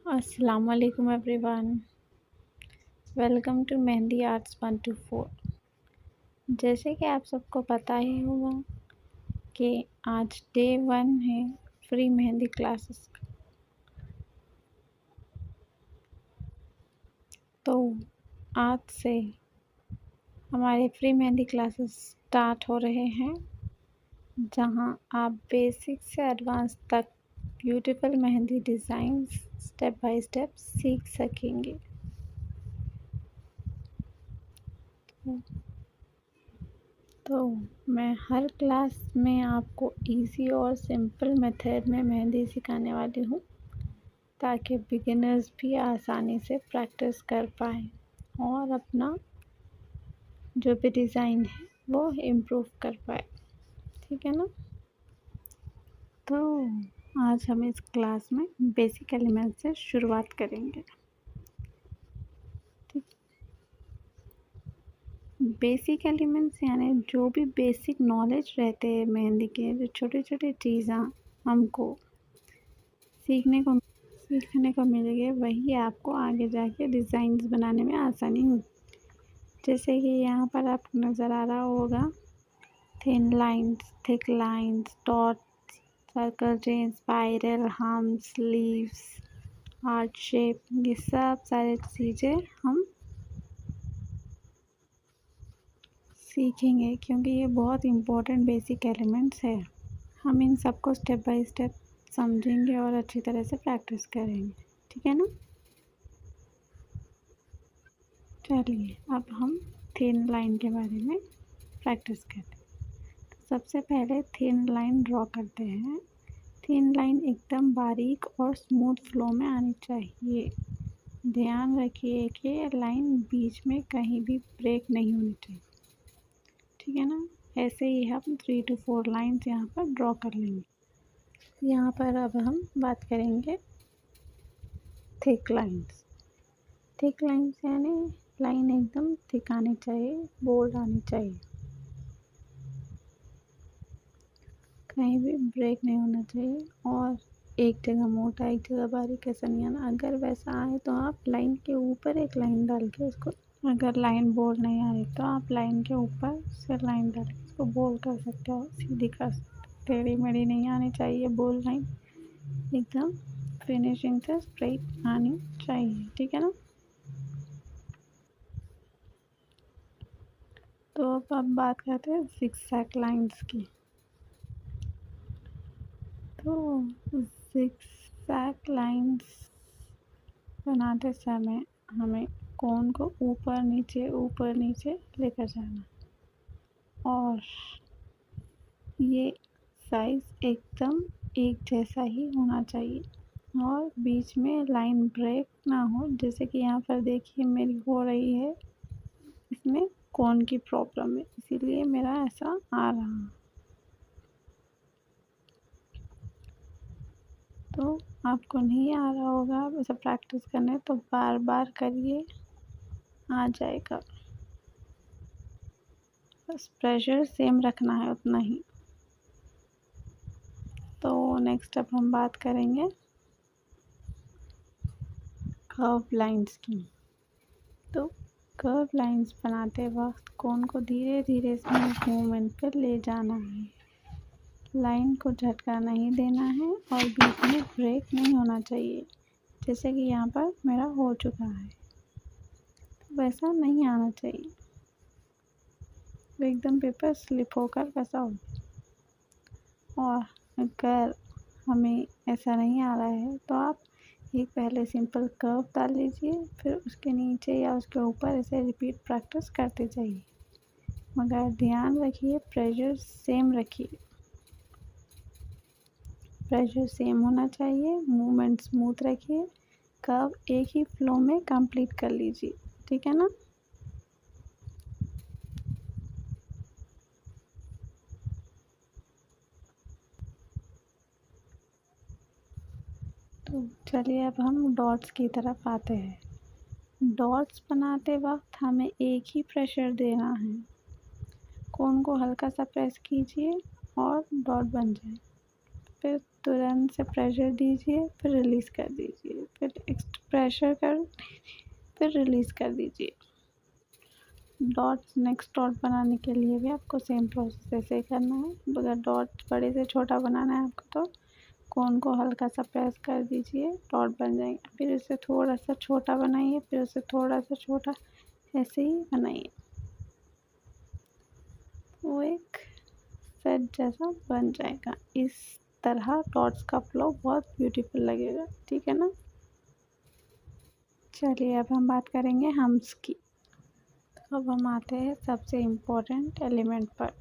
अस्सलाम वालेकुम everyone. Welcome to Mehndi arts 124। जैसे कि आप सबको पता ही होगा कि आज डे 1 है फ्री मेहंदी क्लासेस का। तो आज से हमारे फ्री मेहंदी क्लासेस स्टार्ट हो रहे हैं, जहां आप बेसिक से एडवांस तक beautiful mehndi designs step by step सीख सकेंगे। तो मैं हर क्लास में आपको इजी और सिंपल मेथड में मेहंदी सिखाने वाली हूँ, ताकि बिगिनर्स भी आसानी से प्रैक्टिस कर पाएँ और अपना जो भी डिज़ाइन है वो इम्प्रूव कर पाए। ठीक है ना। तो आज हम इस क्लास में बेसिक एलिमेंट से शुरुआत करेंगे। ठीक। बेसिक एलिमेंट्स यानी जो भी बेसिक नॉलेज रहते हैं मेहंदी के, जो छोटी छोटी चीज़ें हमको सीखने को मिलेगी, वही आपको आगे जाके डिज़ाइंस बनाने में आसानी होगी। जैसे कि यहाँ पर आपको नज़र आ रहा होगा thin lines, thick lines, dots, circle chain, spiral, hums, leaves, heart shape, ये सब सारी चीज़ें हम सीखेंगे, क्योंकि ये बहुत इम्पोर्टेंट बेसिक एलिमेंट्स है। हम इन सबको स्टेप बाय स्टेप समझेंगे और अच्छी तरह से प्रैक्टिस करेंगे। ठीक है ना। चलिए अब हम थिन लाइन के बारे में प्रैक्टिस करते हैं। तो सबसे पहले थिन लाइन ड्रॉ करते हैं। थिन लाइन एकदम बारीक और स्मूथ फ्लो में आनी चाहिए। ध्यान रखिए कि लाइन बीच में कहीं भी ब्रेक नहीं होनी चाहिए। ठीक है ना। ऐसे ही हम 3 to 4 लाइन्स यहाँ पर ड्रॉ कर लेंगे। यहाँ पर अब हम बात करेंगे थिक लाइन्स। थिक लाइन्स यानी लाइन एकदम थिक आनी चाहिए, बोल्ड आनी चाहिए, कहीं भी ब्रेक नहीं होना चाहिए और एक जगह मोटा एक जगह बारीक ऐसा नहीं आना। अगर वैसा आए तो आप लाइन के ऊपर एक लाइन डाल के उसको, अगर लाइन बोल्ड नहीं आ रही तो आप लाइन के ऊपर से लाइन डाल के उसको बोल्ड कर सकते हो, सीधी कर सकते हो। टेढ़ी मेढ़ी नहीं आनी चाहिए, बोल्ड लाइन एकदम फिनिशिंग से स्ट्रेट आनी चाहिए। ठीक है ना। तो अब बात करते हैं ज़िगज़ैग लाइंस की। तो ज़िगज़ैग लाइंस बनाते समय हमें कोन को ऊपर नीचे लेकर जाना, और ये साइज़ एकदम एक जैसा ही होना चाहिए और बीच में लाइन ब्रेक ना हो। जैसे कि यहाँ पर देखिए मेरी हो रही है, इसमें कोन की प्रॉब्लम है, इसीलिए मेरा ऐसा आ रहा है। तो आपको नहीं आ रहा होगा, आप ऐसा प्रैक्टिस करने तो बार बार करिए, आ जाएगा। बस प्रेशर सेम रखना है उतना ही। तो नेक्स्ट अब हम बात करेंगे कर्व लाइंस की। तो कर्व लाइंस बनाते वक्त कोन को धीरे धीरे स्मूथ मूवमेंट पर ले जाना है, लाइन को झटका नहीं देना है और बीच में ब्रेक नहीं होना चाहिए, जैसे कि यहाँ पर मेरा हो चुका है। तो वैसा नहीं आना चाहिए, तो एकदम पेपर स्लिप होकर वैसा हो। और अगर हमें ऐसा नहीं आ रहा है तो आप एक पहले सिंपल कर्व डाल लीजिए, फिर उसके नीचे या उसके ऊपर ऐसे रिपीट प्रैक्टिस करते जाइए, मगर ध्यान रखिए प्रेशर सेम रखिए। प्रेशर सेम होना चाहिए, मूवमेंट स्मूथ रखिए, कर्व एक ही फ्लो में कंप्लीट कर लीजिए। ठीक है ना। तो चलिए अब हम डॉट्स की तरफ आते हैं। डॉट्स बनाते वक्त हमें एक ही प्रेशर देना है, कोन को हल्का सा प्रेस कीजिए और डॉट बन जाए। फिर तुरंत से प्रेशर दीजिए, फिर रिलीज़ कर दीजिए, फिर प्रेशर कर फिर रिलीज़ कर दीजिए। डॉट्स नेक्स्ट डॉट बनाने के लिए भी आपको सेम प्रोसेस ऐसे ही करना है। अगर डॉट बड़े से छोटा बनाना है आपको तो कोन को हल्का सा प्रेस कर दीजिए, डॉट बन जाएंगे। फिर इसे थोड़ा सा छोटा बनाइए, फिर उसे थोड़ा सा छोटा, ऐसे ही बनाइए। वो एक सेट जैसा बन जाएगा। इस तरह डॉट्स का फ्लो बहुत ब्यूटीफुल लगेगा, ठीक है ना। चलिए अब हम बात करेंगे हम्स की। तो अब हम आते हैं सबसे इम्पोर्टेंट एलिमेंट पर,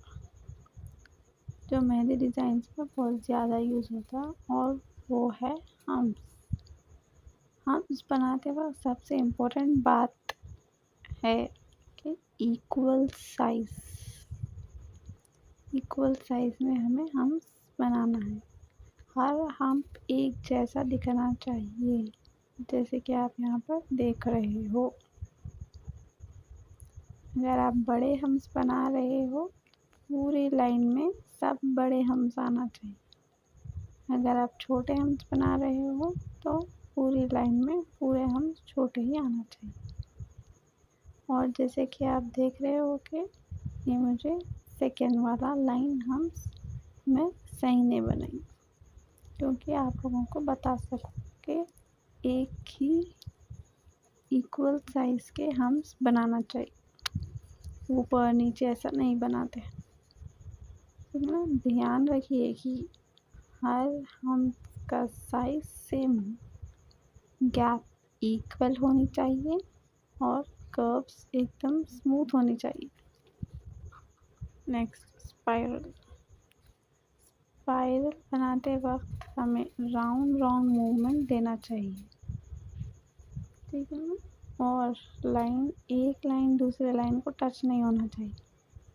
जो मेहंदी डिज़ाइंस में बहुत ज़्यादा यूज़ होता है, और वो है हम्स। हम्स बनाते वक्त सबसे इम्पोर्टेंट बात है कि इक्वल साइज़ में हमें हम्स बनाना है। हर हम्प एक जैसा दिखना चाहिए, जैसे कि आप यहाँ पर देख रहे हो। अगर आप बड़े हम्स बना रहे हो, पूरी लाइन में सब बड़े हम्स आना चाहिए। अगर आप छोटे हम्स बना रहे हो तो पूरी लाइन में पूरे हम्स छोटे ही आना चाहिए। और जैसे कि आप देख रहे हो कि ये मुझे सेकेंड वाला लाइन हम्स में सही नहीं बनाई, क्योंकि आप लोगों को बता सकूं कि एक ही इक्वल साइज़ के हम्स बनाना चाहिए, ऊपर नीचे ऐसा नहीं बनाते। तो ना ध्यान रखिए कि हर हम्प का साइज़ सेम हो, गैप इक्वल होनी चाहिए और कर्व्स एकदम स्मूथ होनी चाहिए। नेक्स्ट स्पाइरल बनाते वक्त हमें राउंड मूवमेंट देना चाहिए, ठीक है ना। और एक लाइन दूसरे लाइन को टच नहीं होना चाहिए।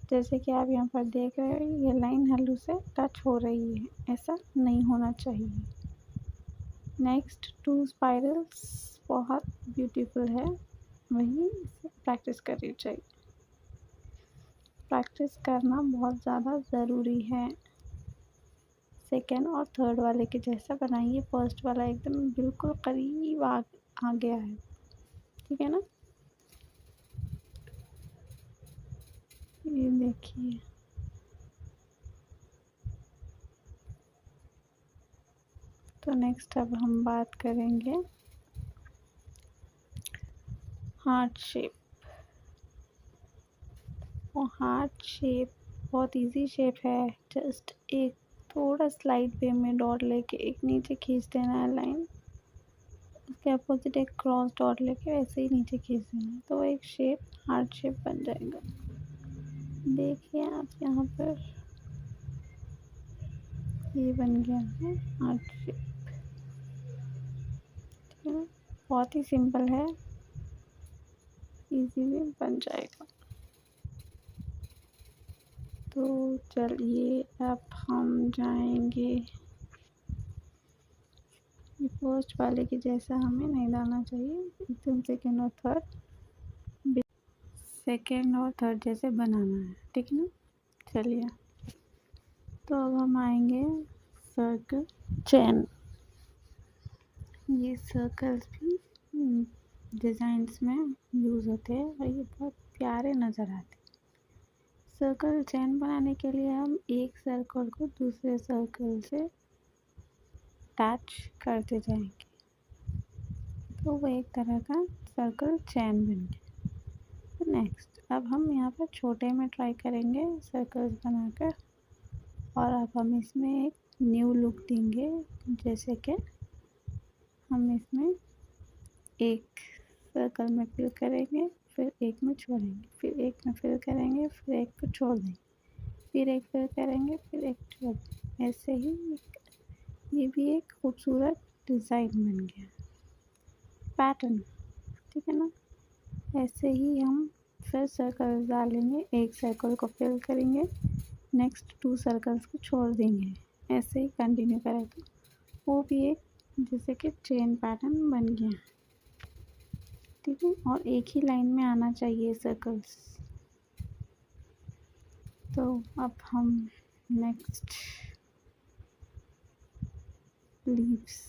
जैसे कि आप यहाँ पर देख रहे हो, ये लाइन हल्लू से टच हो रही है, ऐसा नहीं होना चाहिए। नेक्स्ट 2 स्पाइरल्स बहुत ब्यूटीफुल है, वही प्रैक्टिस करनी चाहिए। प्रैक्टिस करना बहुत ज़्यादा ज़रूरी है। सेकेंड और थर्ड वाले के जैसा बनाइए, फर्स्ट वाला एकदम बिल्कुल करीब आ गया है, ठीक है ना। ये देखिए, तो नेक्स्ट अब हम बात करेंगे हार्ट शेप। और हार्ट शेप बहुत इजी शेप है, जस्ट एक थोड़ा स्लाइड वे में डॉट लेके एक नीचे खींच देना है लाइन, उसके अपोजिट एक क्रॉस डॉट लेके वैसे ही नीचे खींच देना है, तो एक शेप हार्ट शेप बन जाएगा। देखिए आप यहाँ पर, ये बन गया है हार्ट शेप, ठीक है ना। बहुत ही सिंपल है, इजीली बन जाएगा। तो चलिए अब हम जाएंगे, ये फर्स्ट वाले के जैसा हमें नहीं डालना चाहिए, एकदम सेकेंड और थर्ड जैसे बनाना है, ठीक है ना। चलिए तो अब हम आएंगे सर्कल चेन। ये सर्कल्स भी डिज़ाइंस में यूज़ होते हैं और ये बहुत प्यारे नज़र आते हैं। सर्कल चेन बनाने के लिए हम एक सर्कल को दूसरे सर्कल से अटैच करते जाएंगे, तो वो एक तरह का सर्कल चेन बन गया। नेक्स्ट अब हम यहाँ पर छोटे में ट्राई करेंगे सर्कल्स बनाकर, और अब हम इसमें एक न्यू लुक देंगे। जैसे कि हम इसमें एक सर्कल में फिल करेंगे, फिर एक में छोड़ेंगे, फिर एक में फिल करेंगे, फिर एक को छोड़ देंगे, फिर एक फिल करेंगे, फिर एक छोड़ देंगे। ऐसे ही ये भी एक खूबसूरत डिज़ाइन बन गया, पैटर्न, ठीक है ना। ऐसे ही हम फिर सर्कल डालेंगे, एक सर्कल को फिल करेंगे, नेक्स्ट 2 सर्कल्स को छोड़ देंगे, ऐसे ही कंटिन्यू करेंगे। वो भी एक जैसे कि चेन पैटर्न बन गया, ठीक है। और एक ही लाइन में आना चाहिए सर्कल्स। तो अब हम नेक्स्ट लीव्स।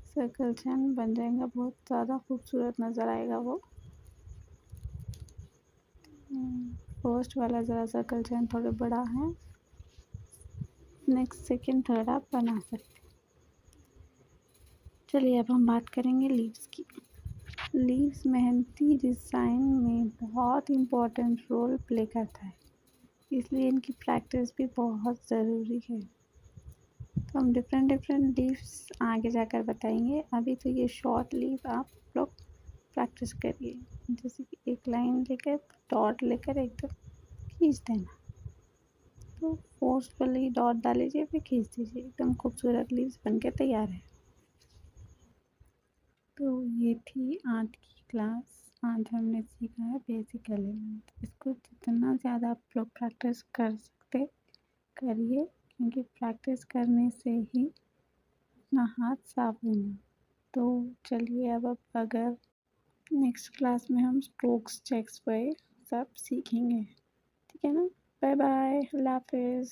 सर्कल चैन बन जाएगा, बहुत ज़्यादा खूबसूरत नज़र आएगा वो। फर्स्ट वाला ज़रा सर्कल चैन थोड़ा बड़ा है, नेक्स्ट सेकंड थर्ड आप बना सकते। चलिए अब हम बात करेंगे लीव्स की। लीव्स मेहंदी डिज़ाइन में बहुत इम्पोर्टेंट रोल प्ले करता है, इसलिए इनकी प्रैक्टिस भी बहुत ज़रूरी है। तो हम डिफरेंट लीव्स आगे जाकर बताएंगे, अभी तो ये शॉर्ट लीव आप लोग प्रैक्टिस करिए। जैसे कि एक लाइन लेकर डॉट लेकर एकदम खींच देना, तो फोर्सफुली डॉट डाल लीजिए, फिर खींच दीजिए, एकदम खूबसूरत लीव्स बनके तैयार है। तो ये थी आज की क्लास। आज हमने सीखा है बेसिक एलिमेंट। इसको जितना ज़्यादा आप लोग प्रैक्टिस कर सकते करिए, क्योंकि प्रैक्टिस करने से ही अपना हाथ साफ होगा। तो चलिए अब अगर नेक्स्ट क्लास में हम स्ट्रोक्स चेक्स पे सब सीखेंगे, ठीक है ना। बाय बाय, अल्लाह हाफिज़।